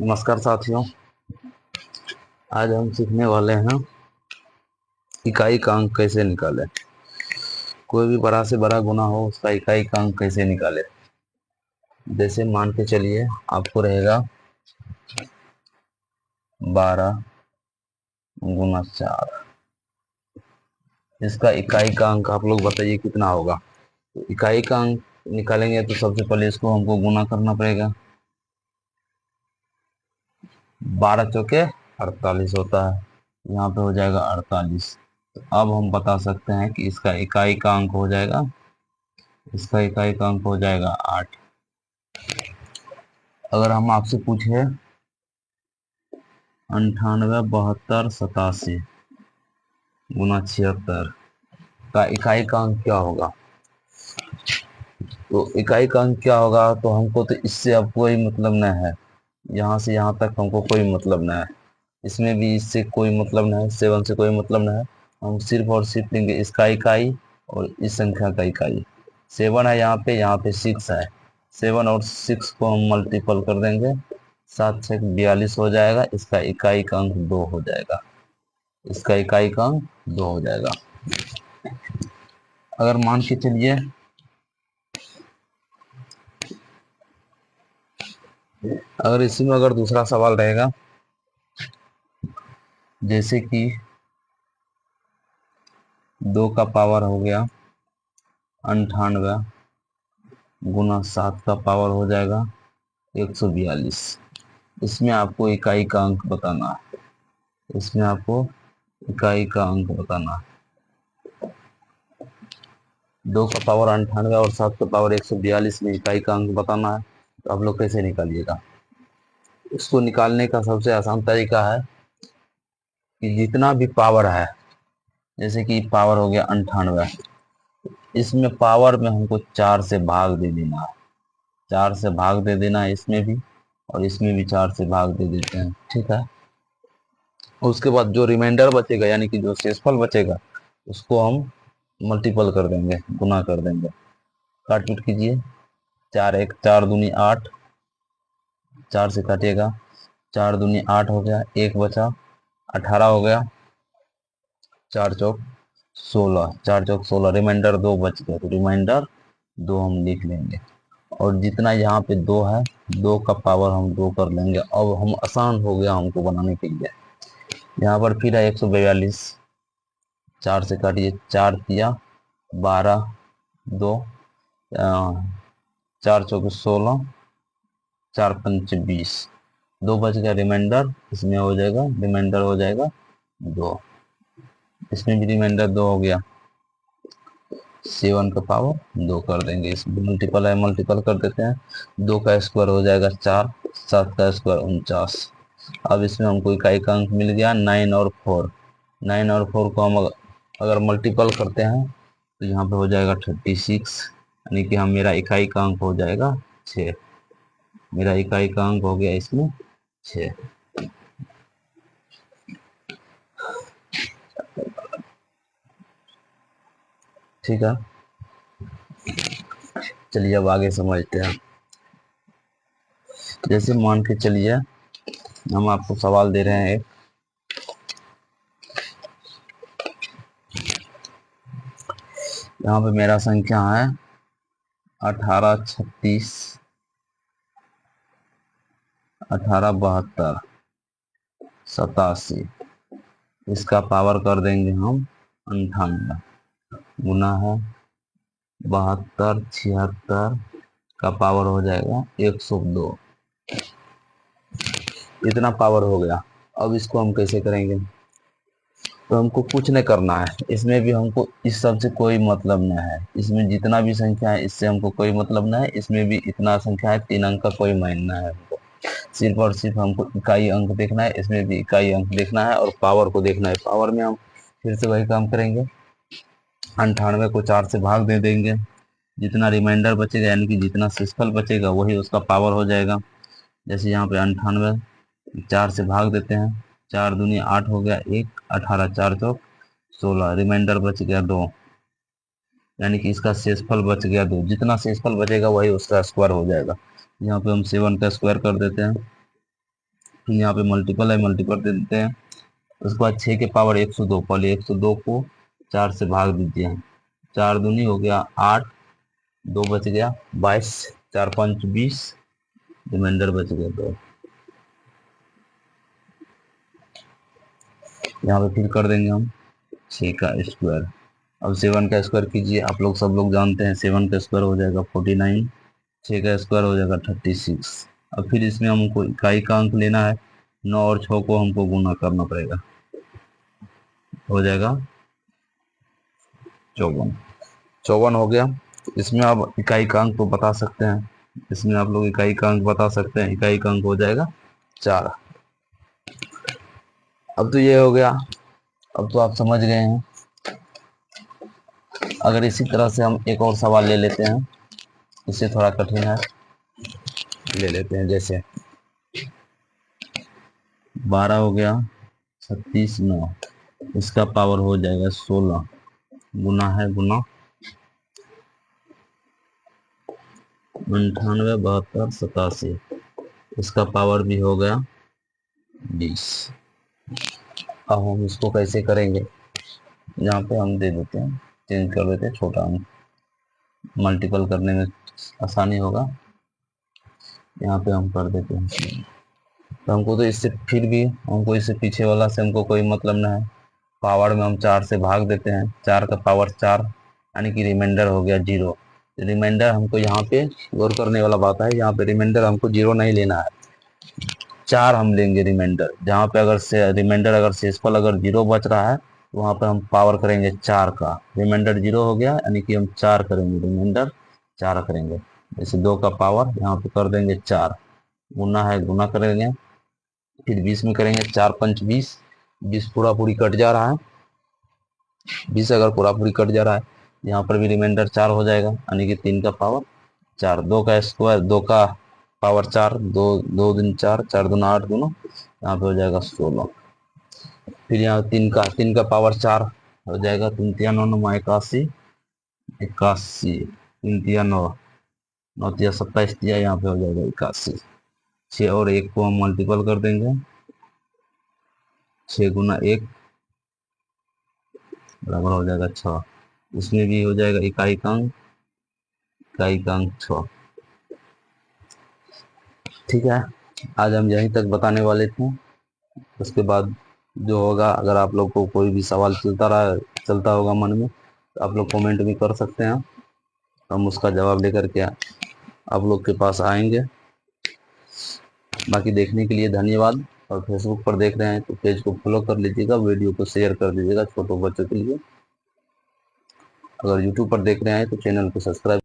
नमस्कार साथियों। आज हम सीखने वाले हैं इकाई का अंक कैसे निकालें। कोई भी बड़ा से बड़ा गुना हो उसका इकाई का अंक कैसे निकालें। जैसे मान के चलिए आपको रहेगा 12 × 4। इसका इकाई का अंक आप लोग बताइए कितना होगा। तो इकाई का अंक निकालेंगे तो सबसे पहले इसको हमको गुना करना पड़ेगा। 12 चौके 48 होता है, यहाँ पे हो जाएगा 48। तो अब हम बता सकते हैं कि इसका इकाई का अंक हो जाएगा, इसका इकाई का अंक हो जाएगा 8। अगर हम आपसे पूछे 98 72 87 गुना 76 का इकाई का अंक क्या होगा, तो इकाई का अंक क्या होगा, तो हमको तो इससे अब कोई मतलब नहीं है। यहाँ से यहाँ तक हमको कोई मतलब नहीं है, इसमें भी इससे कोई मतलब नहीं है, 7 से कोई मतलब नहीं है। हम सिर्फ और सिर्फ लेंगे इसका इकाई और इस संख्या का इकाई। 7 है यहाँ पे 6 है। 7 और 6 को हम मल्टीपल कर देंगे, 7 6 42 हो जाएगा। इसका इकाई का अंक 2 हो जाएगा, इसका इकाई का अंक 2 हो जाएगा। अगर मान के चलिए अगर इसी में अगर दूसरा सवाल रहेगा, जैसे कि 2 का पावर हो गया 98 गुना 7 का पावर हो जाएगा 142। इसमें आपको इकाई का अंक बताना है, इसमें आपको इकाई का अंक बताना है। 2 का पावर 98 और 7 का पावर 142 में इकाई का अंक बताना है। तो आप लोग कैसे निकालिएगा। इसको निकालने का सबसे आसान तरीका है कि जितना भी पावर है, जैसे कि पावर हो गया 98, इसमें पावर में हमको 4 से भाग दे देना है, 4 से भाग दे देना है इसमें भी, और इसमें भी 4 से भाग दे देते हैं, ठीक है। उसके बाद जो रिमाइंडर बचेगा यानी कि जो शेषफल बचेगा उसको हम मल्टीपल कर देंगे, गुना कर देंगे। काट पीट कीजिए, 4 1 4 दूनी 8, 4 से काटिएगा, 4 दूनी 8 हो गया, 1 बचा 18 हो गया, 4 चौक 16, 4 चौक 16, रिमाइंडर 2 बच गया, तो रिमाइंडर 2 हम लिख लेंगे। और जितना यहाँ पे 2 है, 2 का पावर हम 2 कर लेंगे। अब हम आसान हो गया हमको बनाने के लिए। यहाँ पर फिर है 142, 4 से काटिए, 4 दिया 12, 2 4 चौके 16, 4 पंच 20, 2 बच गया रिमाइंडर, इसमें हो जाएगा रिमाइंडर हो जाएगा 2, इसमें भी रिमाइंडर 2 हो गया। 7 का पावर 2 कर देंगे, इसमें मल्टीपल है मल्टीपल कर देते हैं। 2 का स्क्वायर हो जाएगा 4, 7 का स्क्वायर 49। अब इसमें हमको इकाई का अंक मिल गया 9 और 4। 9 और 4 को हम अगर मल्टीपल करते हैं तो यहाँ पे हो जाएगा 36, यानी कि हम मेरा इकाई का अंक हो जाएगा 6। मेरा इकाई का अंक हो गया इसमें 6। ठीक है, चलिए अब आगे समझते हैं। जैसे मान के चलिए हम आपको सवाल दे रहे हैं, यहाँ पे मेरा संख्या है 18 36 18 72 87। इसका पावर कर देंगे हम 98, गुना है 72 76 का पावर हो जाएगा 102। इतना पावर हो गया। अब इसको हम कैसे करेंगे, तो हमको कुछ नहीं करना है, इसमें भी हमको इस सब से कोई मतलब नहीं है। इसमें जितना भी संख्या है इससे हमको कोई मतलब नहीं है, इसमें भी इतना संख्या है 3 अंक का कोई मायना है हमको। सिर्फ और सिर्फ हमको इकाई अंक देखना है, इसमें भी इकाई अंक देखना है और पावर को देखना है। पावर में हम फिर से वही काम करेंगे, 98 को 4 से भाग दे देंगे, जितना रिमाइंडर बचेगा यानी कि जितना शेषफल बचेगा वही उसका पावर हो जाएगा। जैसे यहाँ पे 98 4 से भाग देते हैं, 4 दूनी 8 हो गया, 1 18 4 चौक 16, रिमाइंडर बच गया 2, यानी कि इसका शेषफल बच गया 2। जितना शेषफल बचेगा वही उसका स्क्वायर हो जाएगा। यहाँ पे हम 7 का स्क्वायर कर देते हैं, फिर यहाँ पे मल्टीपल है, मल्टीपल दे देते हैं। उसके बाद 6 के पावर 102, पहले 102 को 4 से भाग दीजिए, 4 दूनी हो गया 8, 2 बच गया 22, 4 5 20, रिमाइंडर बच गया 2। यहाँ पे फिर कर देंगे हम 6 का स्क्वायर। अब 7 का स्क्वायर कीजिए, आप लोग सब लोग जानते हैं 7 का स्क्वायर हो जाएगा 49, 6 का स्क्वायर हो जाएगा 36। अब फिर इसमें हमको इकाई का अंक लेना है, 9 और 6 को हमको गुना करना पड़ेगा, हो जाएगा 54। 54 हो गया। इसमें आप इकाई का अंक तो बता सकते हैं, इसमें आप लोग इकाई का अंक बता सकते हैं, इकाई का अंक हो जाएगा 4। अब तो ये हो गया, अब तो आप समझ गए हैं। अगर इसी तरह से हम एक और सवाल ले लेते हैं, इससे थोड़ा कठिन है, ले लेते हैं। जैसे 12 हो गया 36 9, इसका पावर हो जाएगा 16, गुना है गुना 98 72 87, इसका पावर भी हो गया 20। अब हम इसको कैसे करेंगे, यहाँ पे हम दे देते हैं, चेंज कर देते हैं, छोटा अंक, मल्टीपल करने में आसानी होगा। यहाँ पे हम कर देते हैं, तो हमको तो इससे फिर भी हमको इससे पीछे वाला से हमको कोई मतलब ना है। पावर में हम 4 से भाग देते हैं, 4 का पावर 4, यानी कि रिमाइंडर हो गया 0। रिमाइंडर हमको यहाँ पे गौर करने वाला बात है, यहाँ पे रिमाइंडर हमको 0 नहीं लेना है, 4 हम लेंगे रिमाइंडर। जहाँ पे अगर से रिमाइंडर अगर शेषफल अगर 0 बच रहा है, तो वहाँ पे हम पावर करेंगे 4 का। रिमाइंडर 0 हो गया, यानी कि हम 4 करेंगे, रिमाइंडर 4 करेंगे। जैसे 2 का पावर यहाँ पे कर देंगे 4, गुना है गुना करेंगे, फिर 20 में करेंगे, 4 5 20, 20 पूरा पूरी कट जा रहा है, 20 अगर पूरा पूरी कट जा रहा है, यहाँ पर भी रिमाइंडर 4 हो जाएगा, यानी कि 3 का पावर 4। 2 का स्क्वायर, 2 का पावर 4, 2 2 दिन 4, 4 दूना 8, दोनों यहाँ पे हो जाएगा 16। फिर यहाँ 3 का पावर 4 हो जाएगा, 3 तिया 9 9 81, 81, 3 तिया 9 9 तिया 27 तिया, यहाँ पे हो जाएगा 81। 6 और 1 को हम मल्टीपल कर देंगे, 6 गुना 1 बराबर हो जाएगा 6। इसमें भी हो जाएगा इकाई का अंक, इकाई का अंक 6। ठीक है, आज हम यहीं तक बताने वाले थे। उसके बाद जो होगा, अगर आप लोग को कोई भी सवाल चलता होगा मन में, तो आप लोग कमेंट भी कर सकते हैं, हम उसका जवाब लेकर के आप लोग के पास आएंगे। बाकी देखने के लिए धन्यवाद। और फेसबुक पर देख रहे हैं तो पेज को फॉलो कर लीजिएगा, वीडियो को शेयर कर दीजिएगा छोटे बच्चों के लिए। अगर यूट्यूब पर देख रहे हैं तो चैनल को सब्सक्राइब